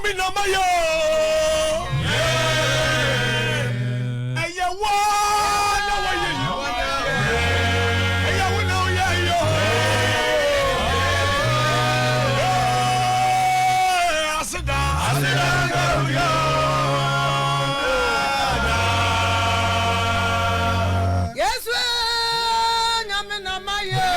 Enyami na mayo. Eyawa na waye yo. Eyawu na oya yo. Asida go yo. Yes, enyami na mayo.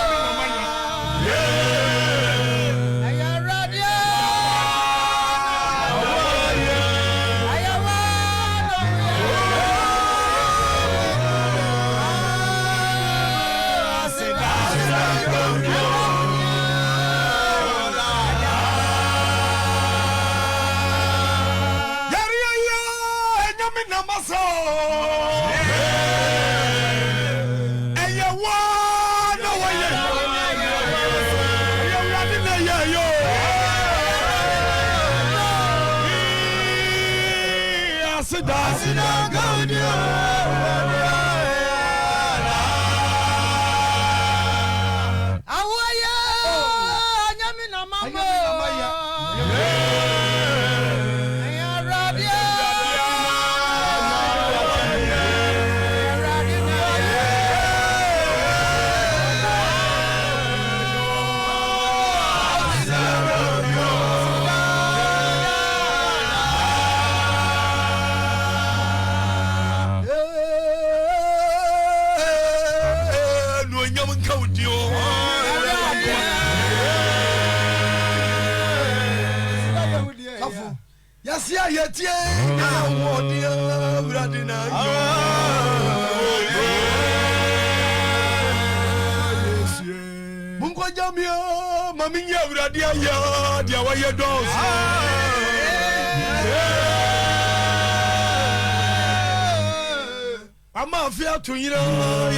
I'm a fair to you know,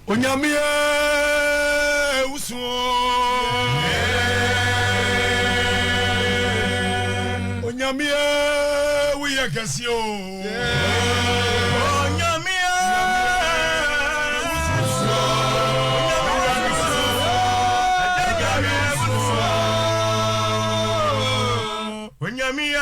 Onyamie uso Onyamie wiye kesi o Onyamie uso Onyamie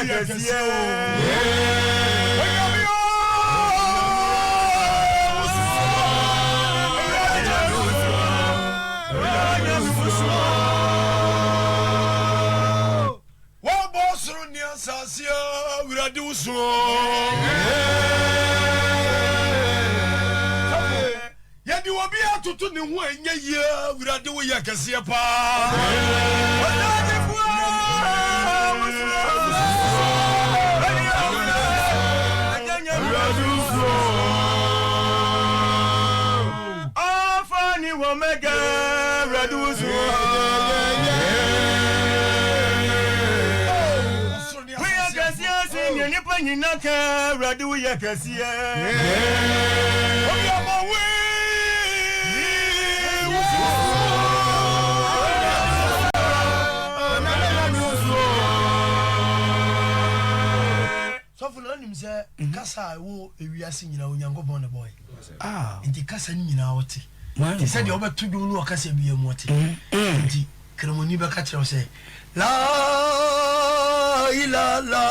Yes, what boss on your sasia? We are doing so. Yet you will be out to the way we are doing Yakasia. Omega Raduzu We are Cassia singing Nipanaka Radu Yakasia So for learning say Kasa wo ewiase nyina onyankopon ne boy nti kasa nyina wote He said you over to do no case be a moti. Kremoni be catch you say la ila la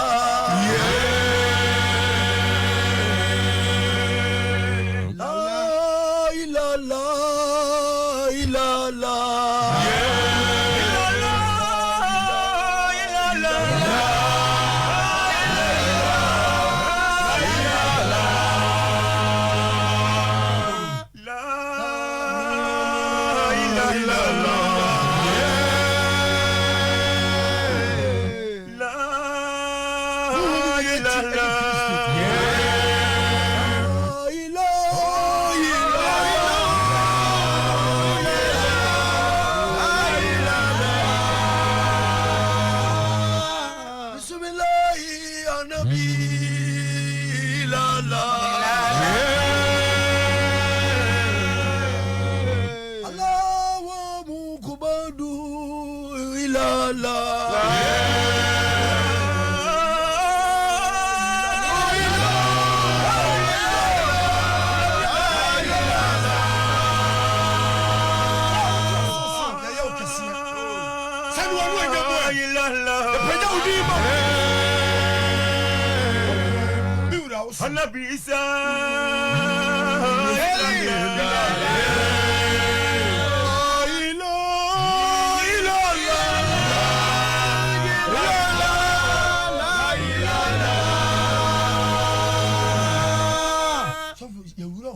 la ila la ila la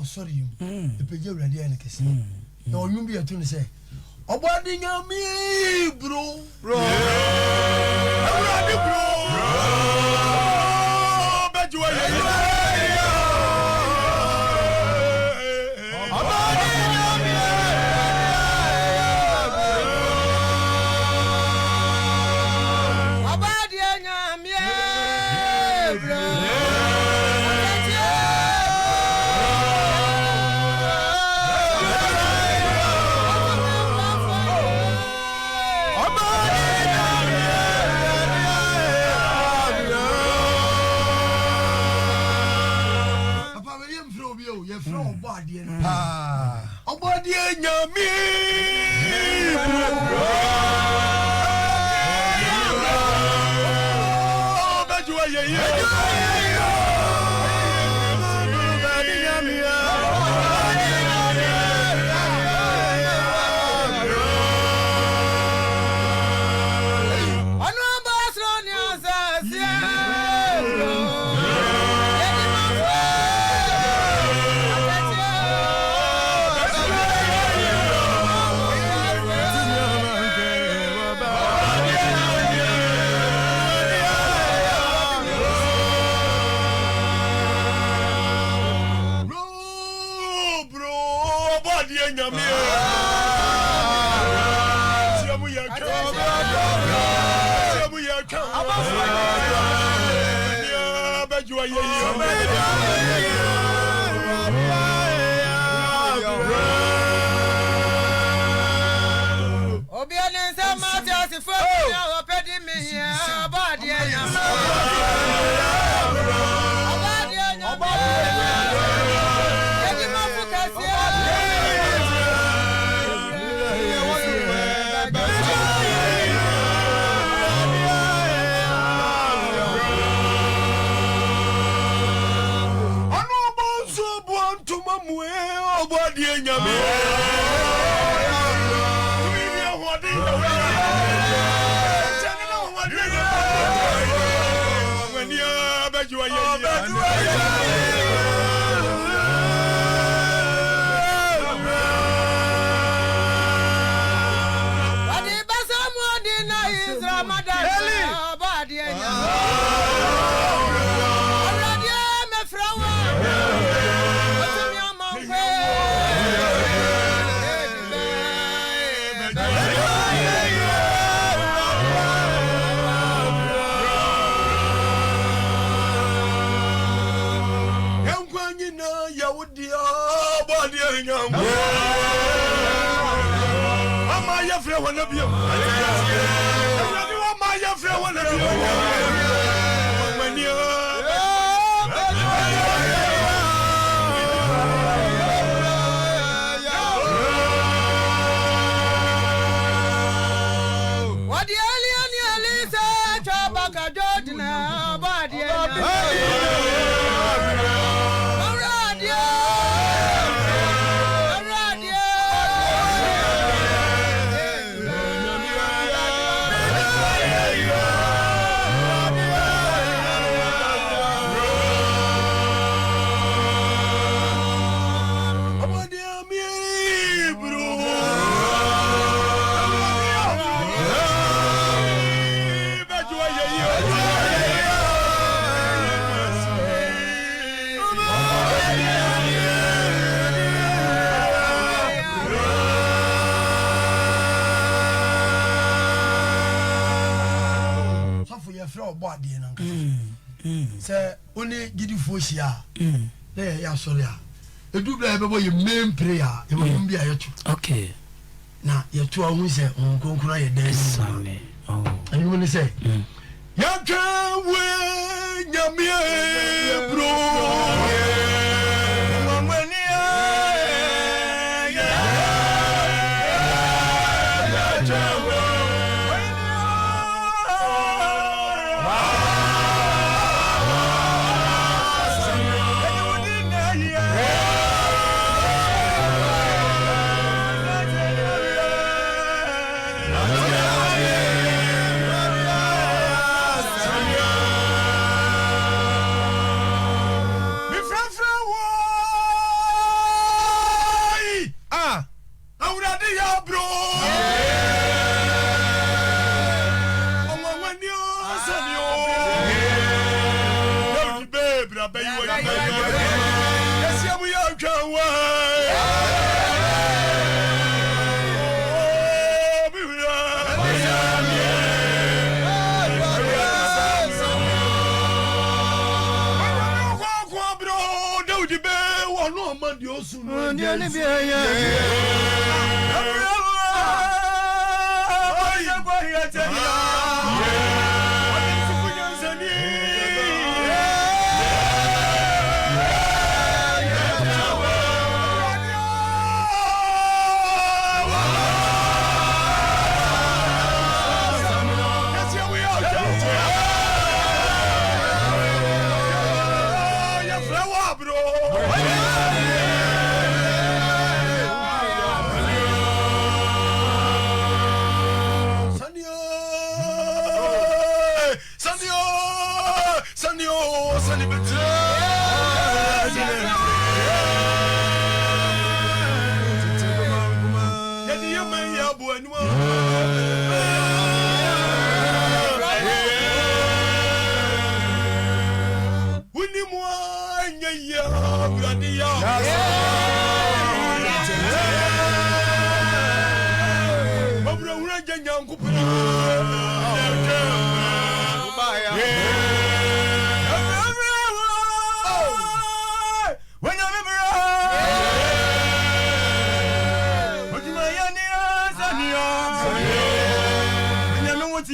sorry you the page ready and kiss no you be a tune say obodi nyami bro Say only gidi foshia. There ya sorry. E do bla be boy main prayer. E bo mbi ayetu. Okay. Na yetu a hu se onkonkura ye den. Sane. Oh. And you want say? Ya twa we nyame bro.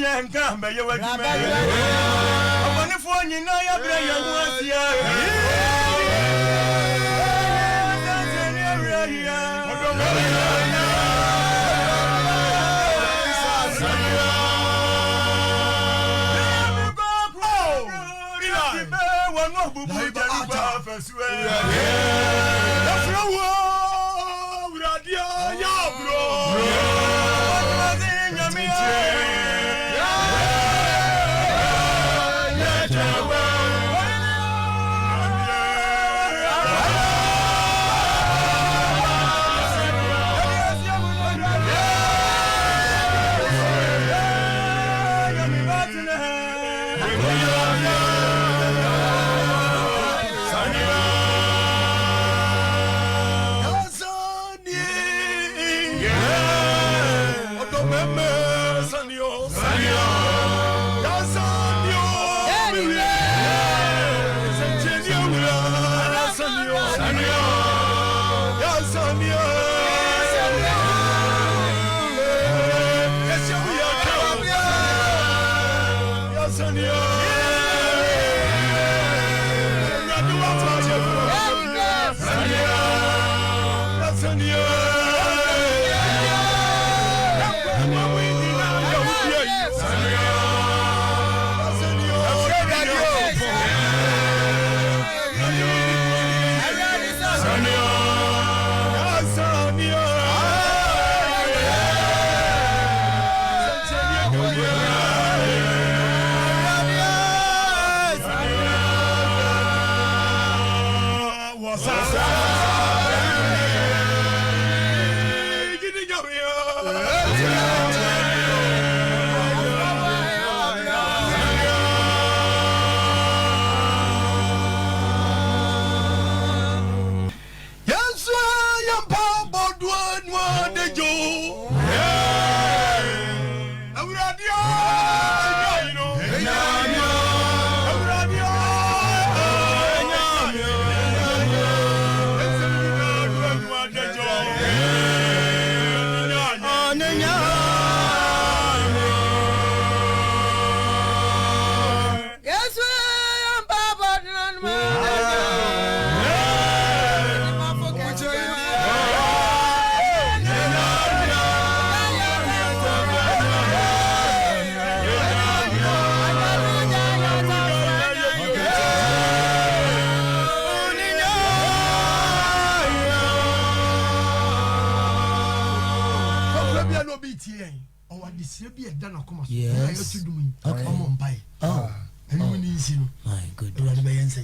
Asia Gamba, you were only for you know your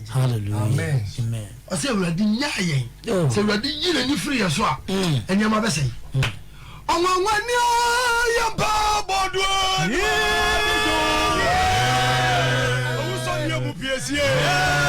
Hallelujah. Amen. Amen. I say we are the nyaye. So we are the yile ni free as well. And you must say. On one ya ba bodu. Oh so you mu piesie.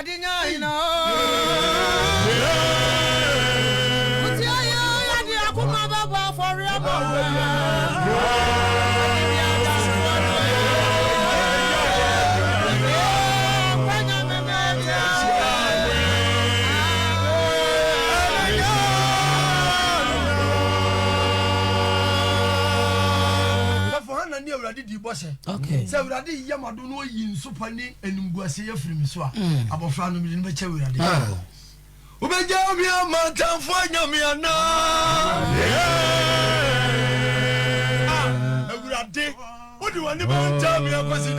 Radinya ino. Utia yo yadi akuma baba forever. Okay. So we are the Yamadu no yin supani and Guasia from Swa. Abofano in the Cherry. Ubejamia Matan Fanyamiana. What do you want to tell me? I was in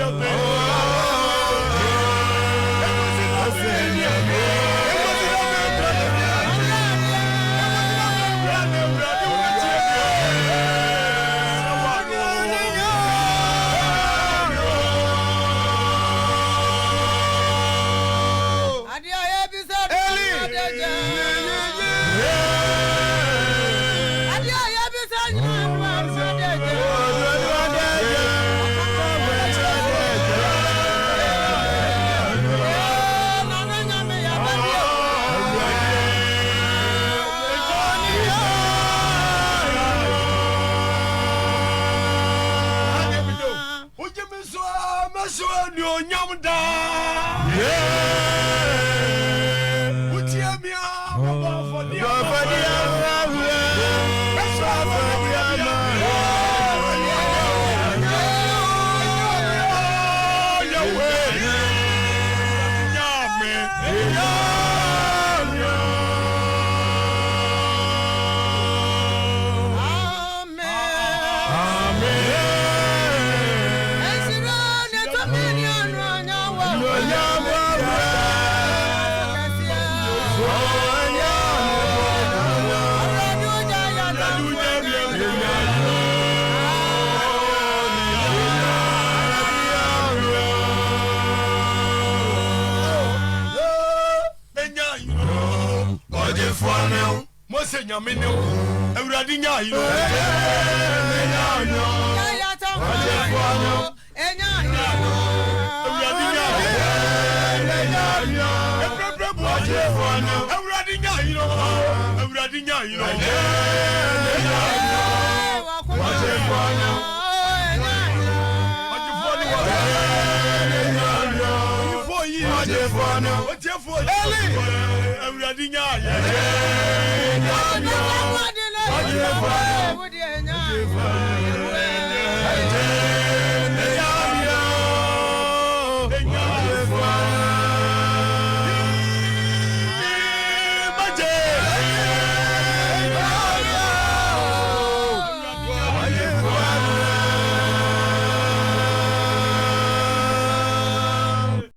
Nyamino, Euradinya, you know,